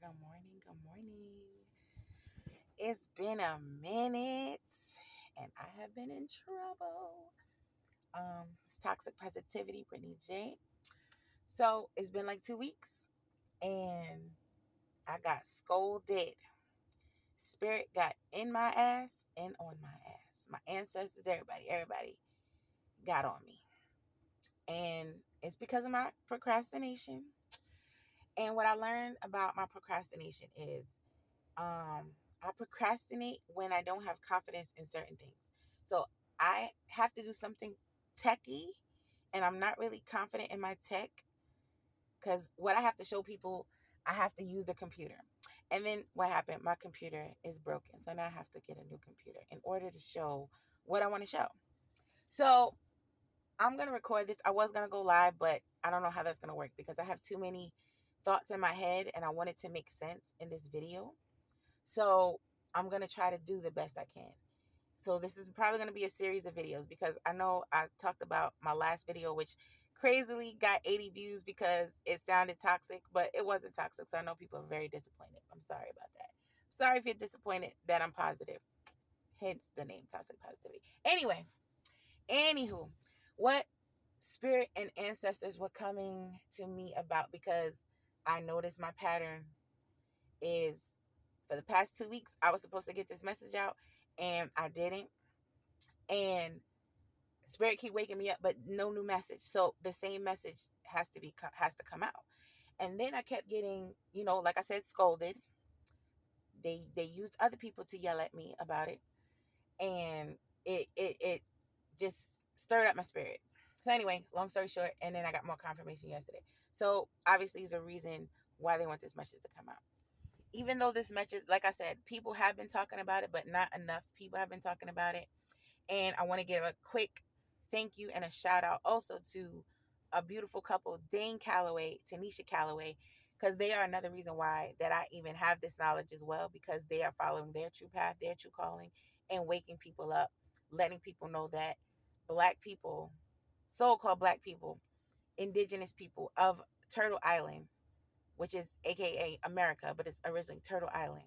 Good morning. Good morning. It's been a minute and I have been in trouble. It's toxic positivity, Brittany J. So it's been like 2 weeks and I got scolded. Spirit got in my ass and on my ass. My ancestors, everybody got on me. And it's because of my procrastination. And what I learned about my procrastination is I procrastinate when I don't have confidence in certain things. So I have to do something techy, and I'm not really confident in my tech because what I have to show people, I have to use the computer. And then what happened? My computer is broken. So now I have to get a new computer in order to show what I want to show. So I'm going to record this. I was going to go live, but I don't know how that's going to work because I have too many thoughts in my head and I want it to make sense in this video. So I'm going to try to do the best I can. So this is probably going to be a series of videos because I know I talked about my last video, which crazily got 80 views because it sounded toxic, but it wasn't toxic. So I know people are very disappointed. I'm sorry about that. Sorry if you're disappointed that I'm positive. Hence the name Toxic Positivity. Anywho, what spirit and ancestors were coming to me about because I noticed my pattern is for the past 2 weeks, I was supposed to get this message out and I didn't. And spirit keep waking me up, but no new message. So the same message has to come out. And then I kept getting, like I said, scolded. They used other people to yell at me about it. And it just stirred up my spirit. So anyway, long story short, and then I got more confirmation yesterday. So obviously is a reason why they want this message to come out. Even though this message, like I said, people have been talking about it, but not enough people have been talking about it. And I want to give a quick thank you and a shout out also to a beautiful couple, Dane Calloway, Tanisha Calloway, because they are another reason why that I even have this knowledge as well, because they are following their true path, their true calling, and waking people up, letting people know that Black people, so-called Black people, Indigenous people of Turtle Island, which is AKA America, but it's originally Turtle Island.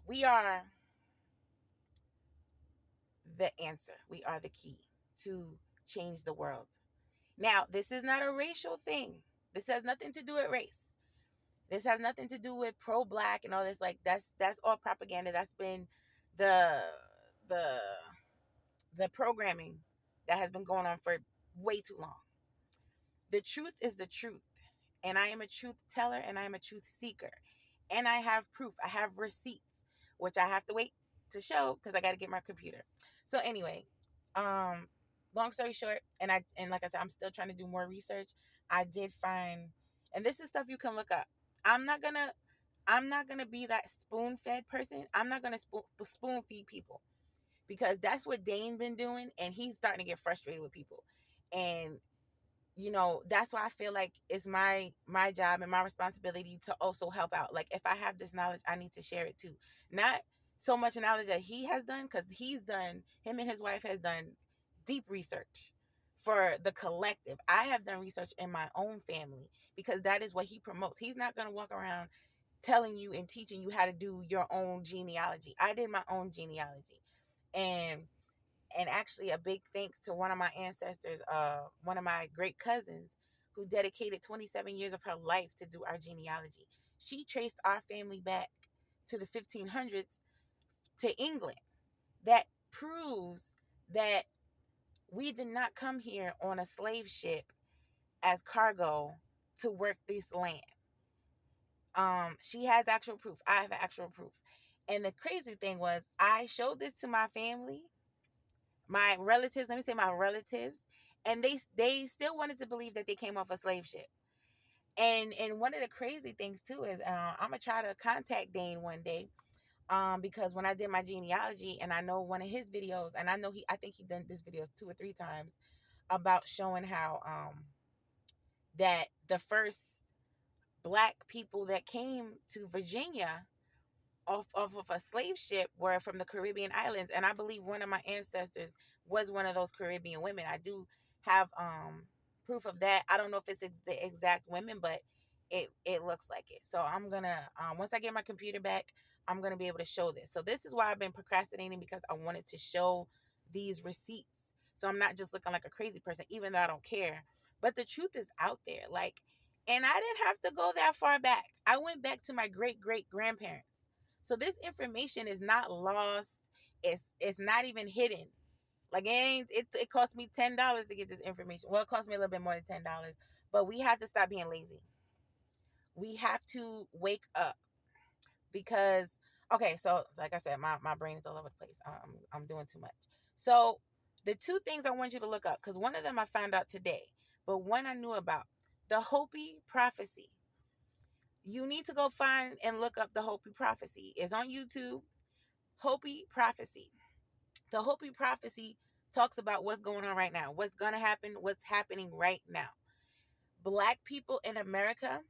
We are the answer. We are the key to change the world. Now, this is not a racial thing. This has nothing to do with race. This has nothing to do with pro-Black and all this. Like that's all propaganda. That's been the the the programming that has been going on for way too long. The truth is the truth. And I am a truth teller and I am a truth seeker. And I have proof. I have receipts, which I have to wait to show because I got to get my computer. So anyway, long story short, and like I said, I'm still trying to do more research. I did find, and this is stuff you can look up. I'm not gonna be that spoon fed person. I'm not gonna spoon feed people because that's what Dane been doing, and he's starting to get frustrated with people. And that's why I feel like it's my job and my responsibility to also help out. Like if I have this knowledge, I need to share it too. Not so much knowledge that he has done, because him and his wife has done deep research for the collective. I have done research in my own family because that is what he promotes. He's not going to walk around telling you and teaching you how to do your own genealogy. I did my own genealogy. And actually a big thanks to one of my ancestors, one of my great cousins, who dedicated 27 years of her life to do our genealogy. She traced our family back to the 1500s to England. That proves that we did not come here on a slave ship as cargo to work this land. She has actual proof. I have actual proof. And the crazy thing was, I showed this to my family, my relatives, let me say my relatives, and they still wanted to believe that they came off a slave ship. And one of the crazy things too is I'm gonna try to contact Dane one day, because when I did my genealogy, and I know one of his videos, and I think he done this video 2 or 3 times about showing how that the first Black people that came to Virginia off of a slave ship were from the Caribbean islands, and I believe one of my ancestors was one of those Caribbean women. I do have proof of that. I don't know if it's the exact women, but it looks like it. So I'm gonna once I get my computer back, I'm gonna be able to show this. So this is why I've been procrastinating, because I wanted to show these receipts. So I'm not just looking like a crazy person, even though I don't care. But the truth is out there. Like, and I didn't have to go that far back. I went back to my great grandparents. So this information is not lost. It's not even hidden. Like, it cost me $10 to get this information. Well, it cost me a little bit more than $10. But we have to stop being lazy. We have to wake up, because okay, so like I said, my brain is all over the place. I'm doing too much. So the two things I want you to look up, because one of them I found out today, but one I knew about, the Hopi prophecy. You need to go find and look up the Hopi prophecy. It's on YouTube. Hopi prophecy. The Hopi prophecy talks about what's going on right now, what's gonna happen, what's happening right now. Black people in America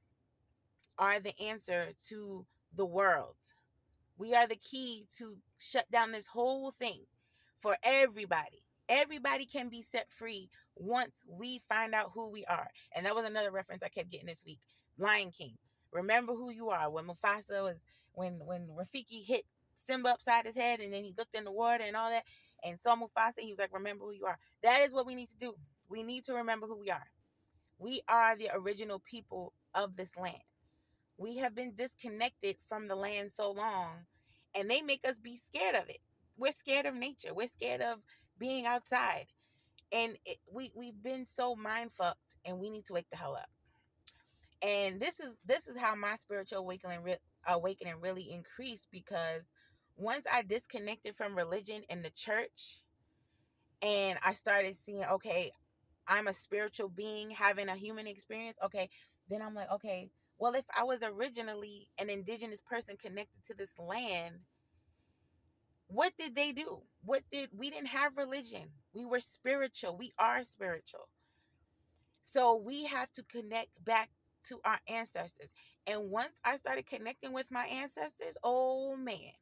are the answer to the world. We are the key to shut down this whole thing for everybody. Everybody can be set free once we find out who we are. And that was another reference I kept getting this week. Lion King. Remember who you are. When Mufasa was, when Rafiki hit Simba upside his head, and then he looked in the water and all that and saw Mufasa, he was like, remember who you are. That is what we need to do. We need to remember who we are. We are the original people of this land. We have been disconnected from the land so long, and they make us be scared of it. We're scared of nature. We're scared of being outside. And we've been so mind fucked, and we need to wake the hell up. And this is how my spiritual awakening really increased, because once I disconnected from religion and the church, and I started seeing, okay, I'm a spiritual being having a human experience. Okay, then I'm like, okay, well, if I was originally an indigenous person connected to this land, what did they do? We didn't have religion. We were spiritual. We are spiritual. So we have to connect back to our ancestors. And once I started connecting with my ancestors, oh man,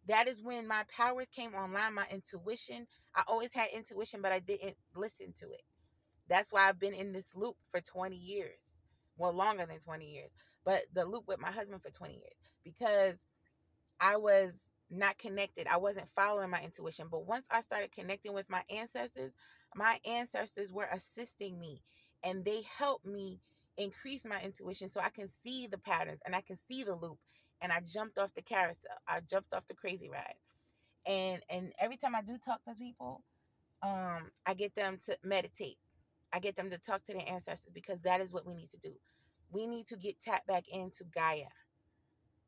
that is when my powers came online, my intuition. I always had intuition, but I didn't listen to it. That's why I've been in this loop for 20 years. Well, longer than 20 years. But the loop with my husband for 20 years. Because I was not connected. I wasn't following my intuition. But once I started connecting with my ancestors were assisting me. And they helped me increase my intuition so I can see the patterns and I can see the loop. And I jumped off the carousel. I jumped off the crazy ride. And every time I do talk to people, I get them to meditate. I get them to talk to their ancestors, because that is what we need to do. We need to get tapped back into Gaia.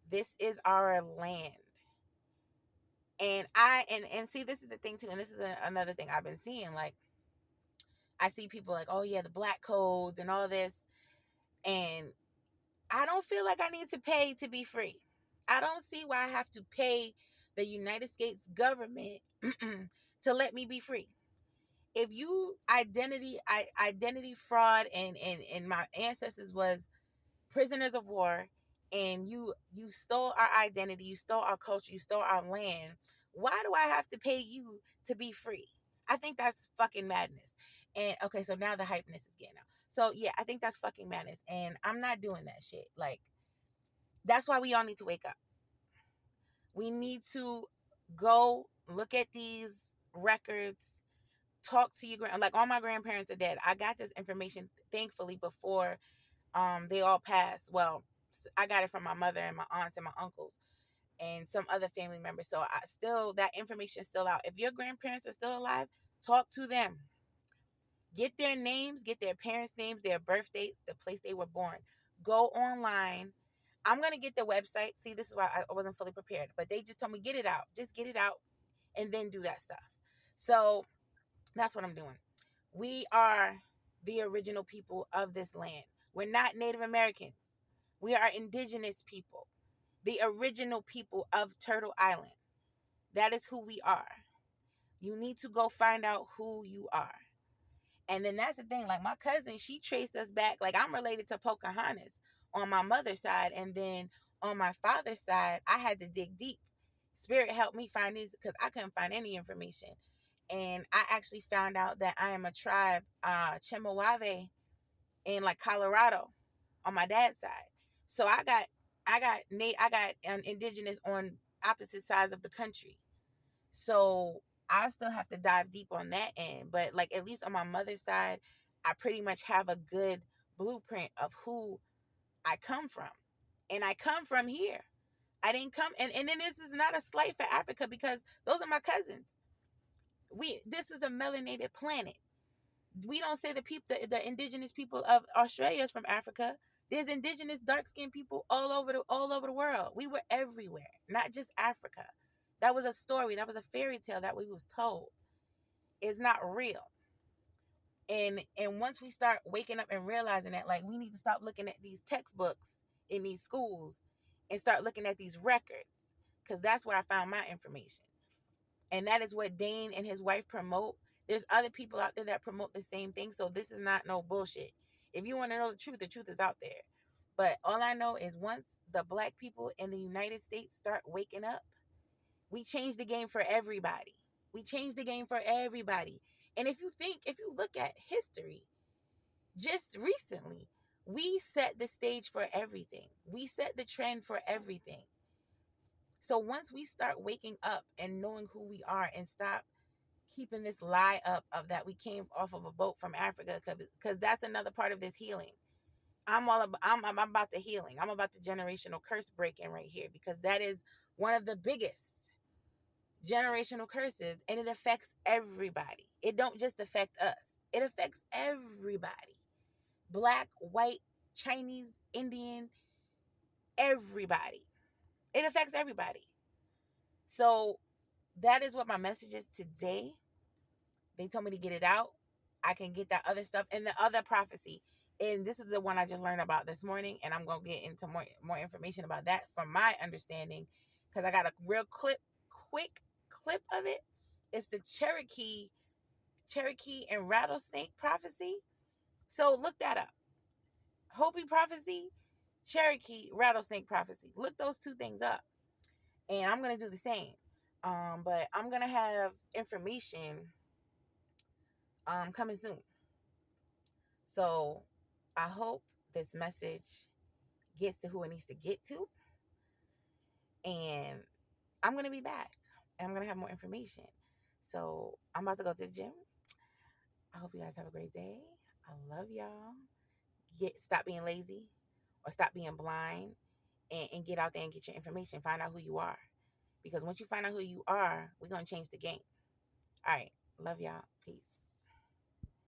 This is our land. And see, this is the thing too, and this is another thing I've been seeing. Like, I see people like, oh yeah, the black codes and all this, and I don't feel like I need to pay to be free. I don't see why I have to pay the United States government to let me be free. If you identity fraud, and my ancestors was prisoners of war, and you stole our identity, you stole our culture, you stole our land, why do I have to pay you to be free? I think that's fucking madness. And okay, so now the hypeness is getting out. So yeah, I think that's fucking madness, and I'm not doing that shit. Like, that's why we all need to wake up. We need to go look at these records, talk to your like, all my grandparents are dead. I got this information thankfully before they all passed. Well, I got it from my mother and my aunts and my uncles and some other family members. So I still, that information is still out. If your grandparents are still alive, talk to them. Get their names, get their parents' names, their birth dates, the place they were born. Go online. I'm going to get the website. See, this is why I wasn't fully prepared, but they just told me, get it out. Just get it out and then do that stuff. So that's what I'm doing. We are the original people of this land. We're not Native Americans. We are indigenous people, the original people of Turtle Island. That is who we are. You need to go find out who you are. And then that's the thing. Like, my cousin, she traced us back. Like, I'm related to Pocahontas on my mother's side. And then on my father's side, I had to dig deep. Spirit helped me find these, because I couldn't find any information. And I actually found out that I am a tribe, Chemehuevi, in like Colorado. on my dad's side. So I got indigenous on opposite sides of the country. So I still have to dive deep on that end. But like at least on my mother's side, I pretty much have a good blueprint of who I come from. And I come from here. I didn't come and then this is not a slight for Africa because those are my cousins. This is a melanated planet. We don't say the indigenous people of Australia is from Africa. There's indigenous dark skinned people all over the world. We were everywhere, not just Africa. That was a story. That was a fairy tale that we was told. It's not real. And once we start waking up and realizing that, like, we need to stop looking at these textbooks in these schools and start looking at these records, because that's where I found my information. And that is what Dane and his wife promote. There's other people out there that promote the same thing, so this is not no bullshit. If you want to know the truth is out there. But all I know is once the black people in the United States start waking up, we change the game for everybody. We change the game for everybody. And if you look at history, just recently, we set the stage for everything. We set the trend for everything. So once we start waking up and knowing who we are and stop keeping this lie up of that we came off of a boat from Africa, because that's another part of this healing. I'm about the healing. I'm about the generational curse breaking right here, because that is one of the biggest generational curses, and it affects everybody. It don't just affect us. It affects everybody. Black, white, Chinese, Indian, everybody. It affects everybody. So that is what my message is today. They told me to get it out. I can get that other stuff and the other prophecy. And this is the one I just learned about this morning. And I'm going to get into more information about that from my understanding, because I got a real quick clip of it. It's the Cherokee and rattlesnake prophecy. So look that up. Hopi prophecy, Cherokee rattlesnake prophecy. Look those two things up. And I'm going to do the same. But I'm going to have information coming soon. So I hope this message gets to who it needs to get to. And I'm going to be back. And I'm going to have more information. So I'm about to go to the gym. I hope you guys have a great day. I love y'all. Stop being lazy or stop being blind, and get out there and get your information. Find out who you are. Because once you find out who you are, we're going to change the game. All right. Love y'all. Peace.